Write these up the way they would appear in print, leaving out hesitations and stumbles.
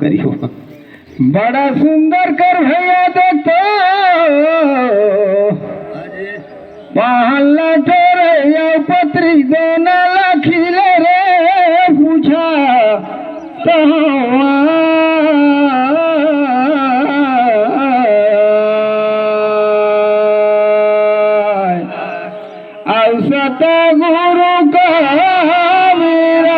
करियो। बड़ा सुंदर कर भैया देखो पहला ठोरे या पत्री दोना लखीले रे पूछा तो औसत गुरु का मेरा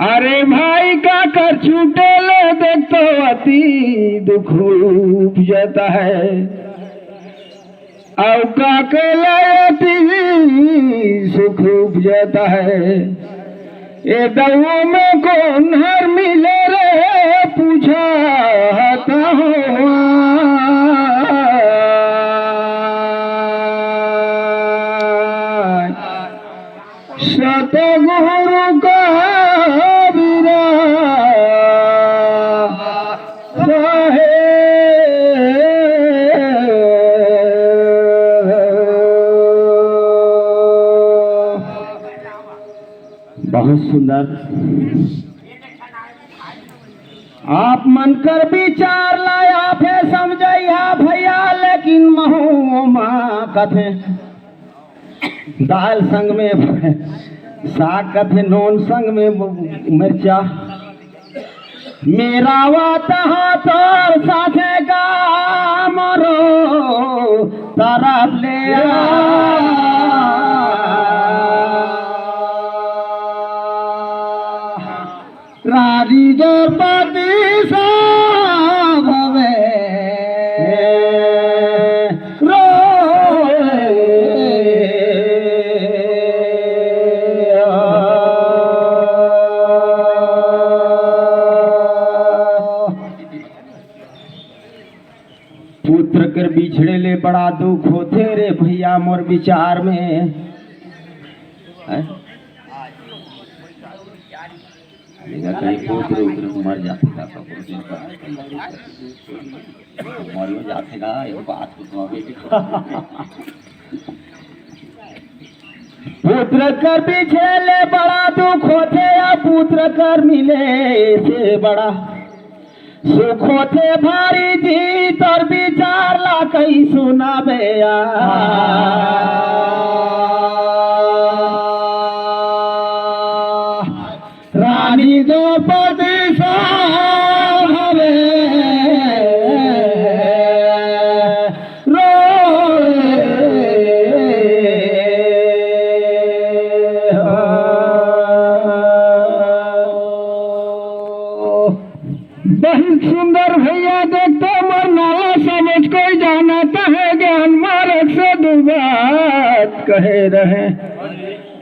अरे भाई का कर छूटे ले देखो अति दुख उपजता है और का के अति सुख उपजता है। ये दऊ में कौन हर मिले रे पूछा था सतगुरु का बिरा बहुत सुंदर। आप मन कर विचार लाया फे समझैया भैया लेकिन महू माँ कथे दाल संग में साग कथे नोन संग में मिर्चा मेरा वाता तोर साथे का मरो तरफ ले राजी दरपति भवे पुत्र कर बिछड़े ले बड़ा दुख होते रे भैया मोर विचार में कहीं पुत्र मर जाते मरियो जाते ना एक बात पुत्र कर पीछे ले बड़ा दुख होते या पुत्र कर मिले से बड़ा सुख होते भारी जीत और विचार ला कहीं सुना बेया रानी दो परदेसा भवे बहुत सुंदर भैया देखते मरनाला समझ कोई जानता है ज्ञान मार्ग से दो बात कहे रहे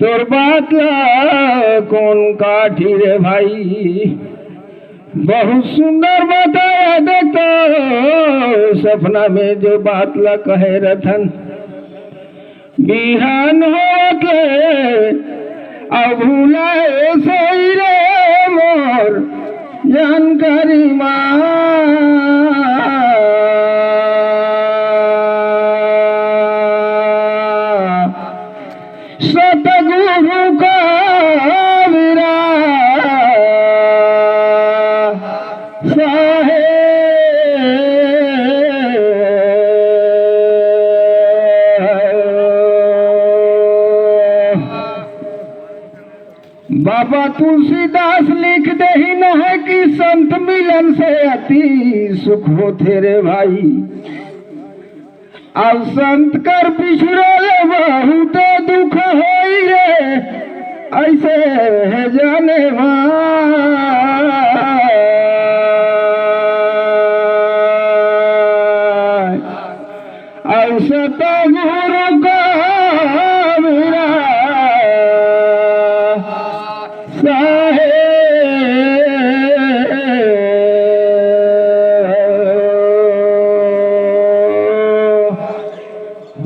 तोर बात ला कौन काठी रे भाई बहुत सुंदर बताया देखो सपना में जो बात ला कहे रथन बिहान हो के अब भूलाए सोई रे मोर जानकारी माँ सतगुरु का मेरा साहे बाबा तुलसीदास लिख दे ही न है कि संत मिलन से अति सुख होते रे भाई अब संत कर पिछड़े बहुत दुख होई रे ऐसे है जाने ऐसे तो गुरु का मेरा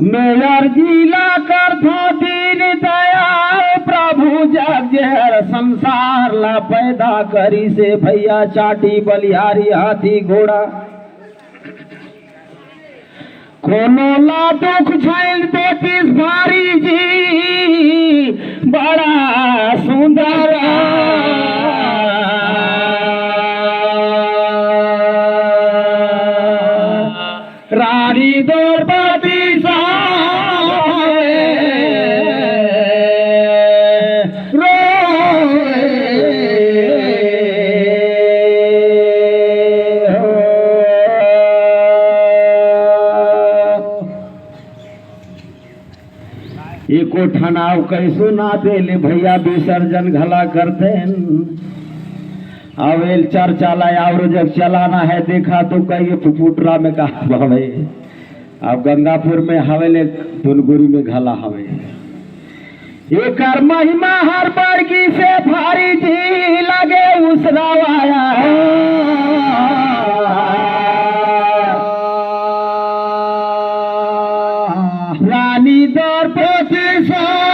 मेयर जिला कर दीन दया प्रभु जग संसार ला पैदा करी से भैया चाटी बलिहारी हाथी घोड़ा कोनो ला दुख झैल देतीस भारी जी बड़ा सुंदर रानी द्रौपदी एको ठनाव कैसो ना देले भैया विसर्जन घला करते अवेल चर्चा लाया और जब चलाना है देखा तो कहिए पुपुटरा में कहा भवे अब गंगापुर में हवेले धुनगुरी में घला हवे एक महिमा हर बड़गी से भारी जी लगे उसरावाया रानी द्रौपदी सब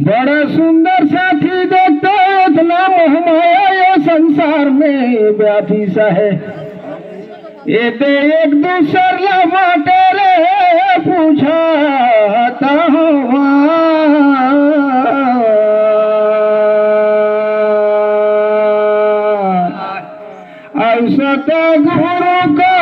बड़ा सुंदर साथी देखते इतना मोहमाया संसार में व्यापी सा है ये दे एक दूसर लमाटे रे पूछाता हूँ ऐसा तो गुरु का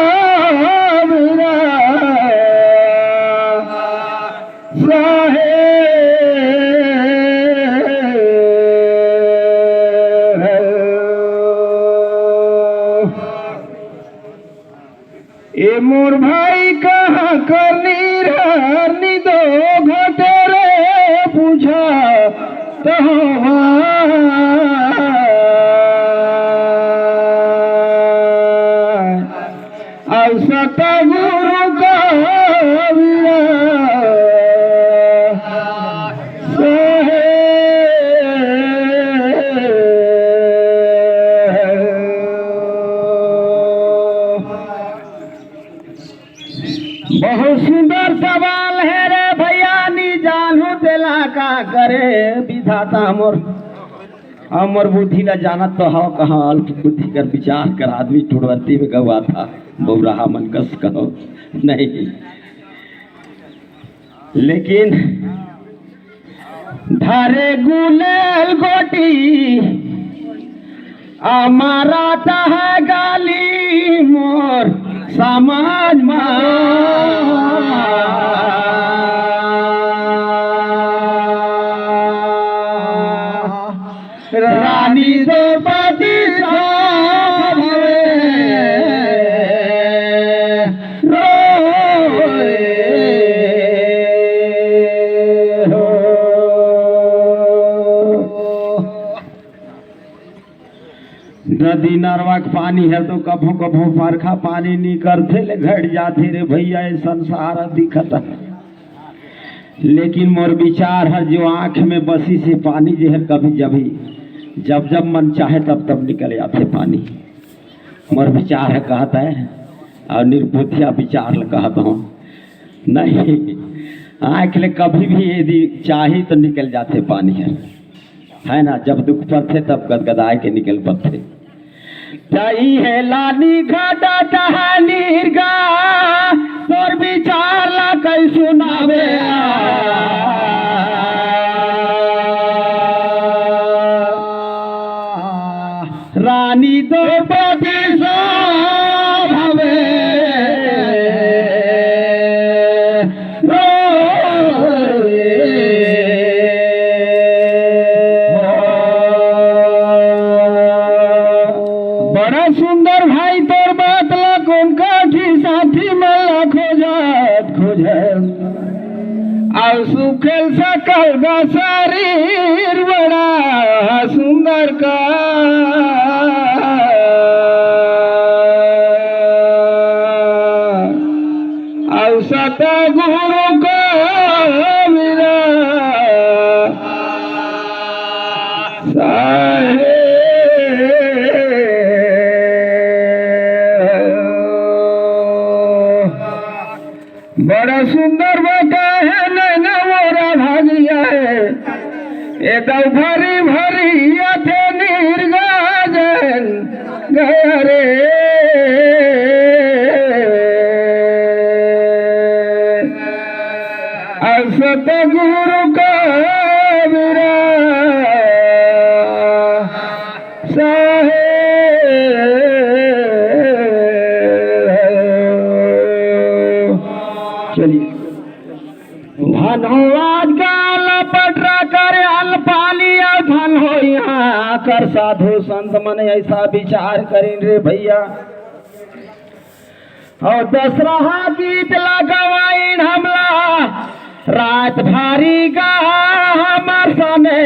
ए मोर भाई कहाँ करनी रहनी दो घटे रे पूछा तो ऐसा तो गुरु का बहुत सुंदर सवाल है रे भैया नी जानू दिला का करे विधाता अमर बुद्धि न जानत तो हो कहाँ अल्प बुद्धि कर विचार कर आदमी टुड़वती में गवा था बहुराहा मन कस कहो नहीं लेकिन धारे गुलेल गोटी हमारा है गाली मोर समाज रानी द्रौपदी नदी नरवा के पानी है तो कभो कभो बरखा पानी नहीं करते ले घट जाते रे भैया ये संसार दिखत है लेकिन मोर विचार है जो आंख में बसी से पानी जो है कभी जब जब मन चाहे तब तब निकल आते पानी मोर विचार है कहता है और निर्बुद्धिया विचार कहता हूँ नहीं आंख ले कभी भी यदि चाहे तो निकल जाते पानी है ना जब दुख पड़ते तब गदगदाए के निकल पड़ते तई है लानी घाटा टहनीर गा तोर विचार ला कई सुनावे रानी द्रौपदी सब हवे बड़ा सुंदर भाई तोर बात ला कौन काठी साथी मल्ला खोजत और सुखेल सकल गा शरीर बड़ा सुंदर का और सतगुरु का मेरा साहे बड़ा सुंदर बेटा है नैना मोरा भागिया है ए दौ भरी भरी अथे निर्गाजन गया रे असत गुरु का मेरा चलिए धनवाद का लपटरा करे अल्पाली और धन हो यहाँ कर साधु संत मन ऐसा विचार करें रे भैया और दशहरा गीत लगवाइन हमला रात भारी का हमर सने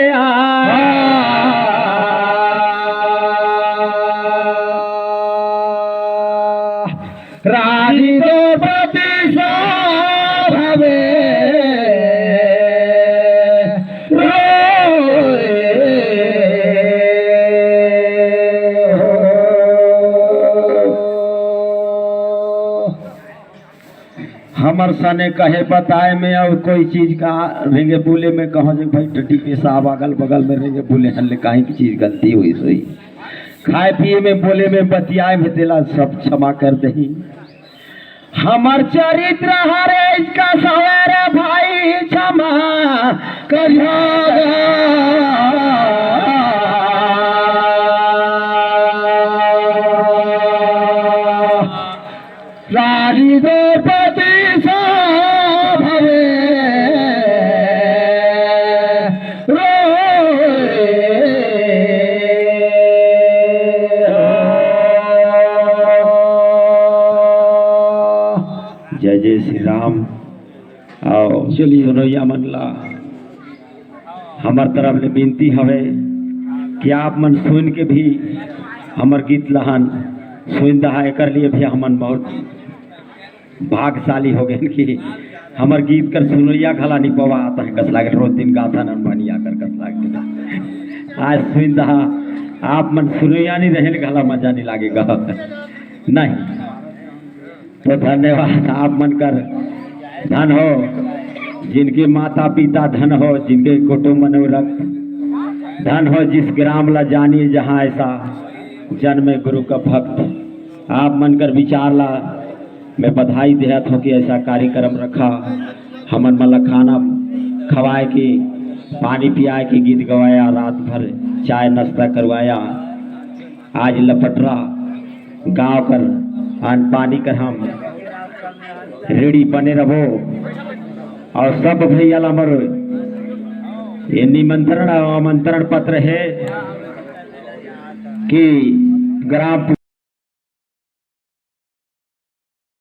राजी द्रौपदी भवे हमर सने कहे बताए में और कोई चीज का रेंगे बोले में कहो जे भाई टट्टी पेशाब अगल बगल में रेंगे बोले हल्ले काहे की चीज गलती हुई सोई खाए पिए में बोले में बतियाए में तेला सब क्षमा कर दही हमर चरित्र हरे इसका सवेरे भाई क्षमा राजी द्रौपदी जय जय श्री राम। आओ चलिए सुनैया मनला हमार तरफ ले विनती हवे कि आप मन सुन के भी हमर गीत लहन सुन दहा कर लिए भी हमन बहुत भाग्यशाली हो गए कि हमर गीत कर सुनैया खला नहीं पवा आता है कस लागे रोज दिन गाथा न बनिया कर कस लागे आज सुन दहा आप मन सुनैया नहीं रहे गला मजा नहीं लागेगा नहीं तो धन्यवाद आप मन कर धन हो जिनके माता पिता धन हो जिनके कुटुंब मनोरथ धन हो जिस ग्राम ला जानिए जहाँ ऐसा जन्मे गुरु का भक्त आप मन कर विचार ला मैं बधाई देहत हो कि ऐसा कार्यक्रम रखा हमन मला खाना खवाए के पानी पियाए के गीत गवाया रात भर चाय नाश्ता करवाया आज लपटरा गांव कर अन्न पानी कर हम रेडी बने रहो और सब भैया हमर ये निमंत्रण आमंत्रण पत्र है कि ग्राम